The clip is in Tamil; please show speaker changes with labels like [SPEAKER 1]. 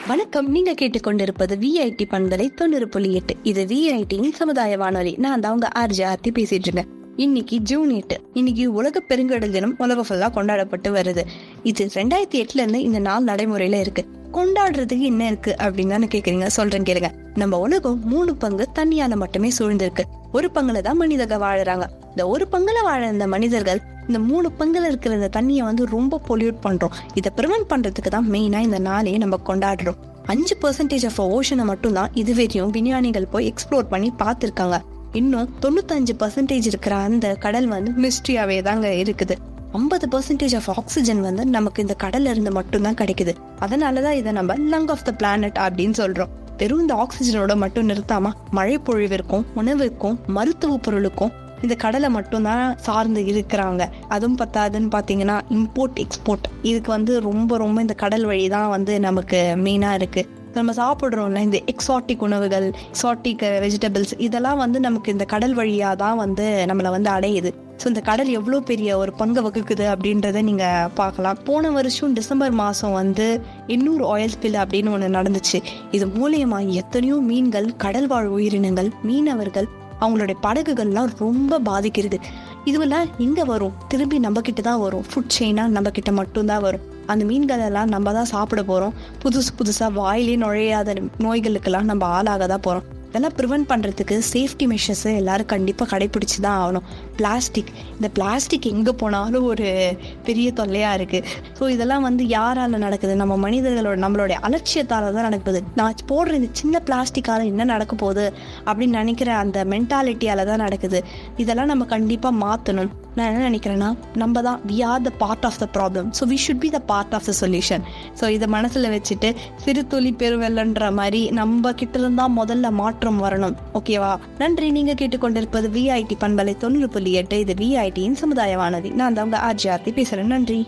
[SPEAKER 1] வணக்கம். நீங்க கேட்டுக்கொண்டிருப்பது விஐடி பண்பலை 90.8. இது விஐடியின் சமுதாய வானொலி. நான் தான் உங்க ஆர்த்தி பேசிட்டு இருக்கேன். இன்னைக்கு ஜூன் 8. இன்னைக்கு உலக பெருங்கடல் தினம் உலகம் ஃபுல்லா கொண்டாடப்பட்டு வருது. இது 2008 இருந்து இந்த நாள் நடைமுறையில இருக்கு. கொண்டாடுறதுக்கு என்ன இருக்கு அப்படின்னு தானே கேக்குறீங்க. சொல்றேன் கேளுங்க. நம்ம உலகம் 3 பங்கு தண்ணியால மட்டுமே சூழ்ந்திருக்கு. ஒரு பங்குல தான் மனிதர்கள் வாழறாங்க. இந்த ஒரு பங்குல வாழ இந்த மனிதர்கள் இந்த 3 பங்குல இருக்கிற இந்த தண்ணியை ரொம்ப பொல்யூட் பண்றோம். இதை ப்ரிவென்ட் பண்றதுக்கு தான் மெயினா இந்த நாளையே நம்ம கொண்டாடுறோம். 5% ஆஃப் ஓஷனை மட்டும் தான் இதுவரையும் விஞ்ஞானிகள் போய் எக்ஸ்ப்ளோர் பண்ணி பார்த்திருக்காங்க. இன்னும் 95% இருக்கிற அந்த கடல் மிஸ்ட்ரியாவே தாங்க இருக்குது. 50% ஆஃப் ஆக்சிஜன் நமக்கு இந்த கடல்ல இருந்து மட்டும்தான் கிடைக்குது. அதனாலதான் இதை நம்ம லங் ஆஃப் த பிளானட் அப்படின்னு சொல்றோம். வெறும் இந்த ஆக்சிஜனோட மட்டும் நிறுத்தாம மழை பொழிவிற்கும், உணவுக்கும், மருத்துவ பொருளுக்கும் இந்த கடலை மட்டும்தான் சார்ந்து இருக்கிறாங்க. அதுவும் பத்தாதுன்னு பாத்தீங்கன்னா இம்போர்ட் எக்ஸ்போர்ட் இதுக்கு ரொம்ப ரொம்ப இந்த கடல் வழிதான் நமக்கு மெயினா இருக்கு. நம்ம சாப்பிடுறோம்ல இந்த எக்ஸாட்டிக் உணவுகள், எக்ஸாட்டிக் வெஜிடபிள்ஸ், இதெல்லாம் நமக்கு இந்த கடல் வழியா தான் நம்மளை அடையுது. ஸோ இந்த கடல் எவ்வளோ பெரிய ஒரு பங்கு வகுக்குது அப்படின்றத நீங்க பார்க்கலாம். போன வருஷம் டிசம்பர் மாசம் 800 ஆயில் ஸ்பில் அப்படின்னு ஒன்று நடந்துச்சு. இது மூலியமா எத்தனையோ மீன்கள், கடல் வாழ் உயிரினங்கள், மீனவர்கள், அவங்களுடைய படகுகள்லாம் ரொம்ப பாதிக்கிறது. இதுவெல்லாம் எங்க வரும்? திரும்பி நம்ம கிட்ட தான் வரும். ஃபுட் செயினா நம்ம கிட்ட மட்டும்தான் வரும். அந்த மீன்கள் எல்லாம் நம்ம தான் சாப்பிட போறோம். புதுசா வாயிலே நுழையாத நோய்களுக்கெல்லாம் நம்ம ஆளாக தான் போறோம். இதெல்லாம் ப்ரிவென்ட் பண்றதுக்கு சேஃப்டி மெஷர்ஸ் எல்லாரும் கண்டிப்பா கடைபிடிச்சு தான் ஆகணும். இந்த பிளாஸ்டிக் எங்க போனாலும் ஒரு பெரிய தொல்லையா இருக்கு. ஸோ இதெல்லாம் யாரால நடக்குது? நம்ம மனிதர்களோட, நம்மளுடைய அலட்சியத்தால தான் நடக்குது. நான் போடுற இந்த சின்ன பிளாஸ்டிக்கால என்ன நடக்க போகுது அப்படின்னு நினைக்கிற அந்த மென்டாலிட்டியால தான் நடக்குது. இதெல்லாம் நம்ம கண்டிப்பா மாத்தணும். நான் என்ன நினைக்கிறேன்னா, நம்ம தான் we are the part of the problem, so we should be the part of the solution. So இதை மனசுல வச்சுட்டு சிறு துளி பெருவெள்ளன்ற மாதிரி நம்ம கிட்ட இருந்தா முதல்ல மாற்றம் வரணும். ஓகேவா? நன்றி. நீங்க கேட்டுக்கொண்டிருப்பது விஐடி பண்பலை 90.8. இது விஐடியின் சமுதாய வானொலி. நான் தான் உங்க ஆர்த்தி பேசுறேன். நன்றி.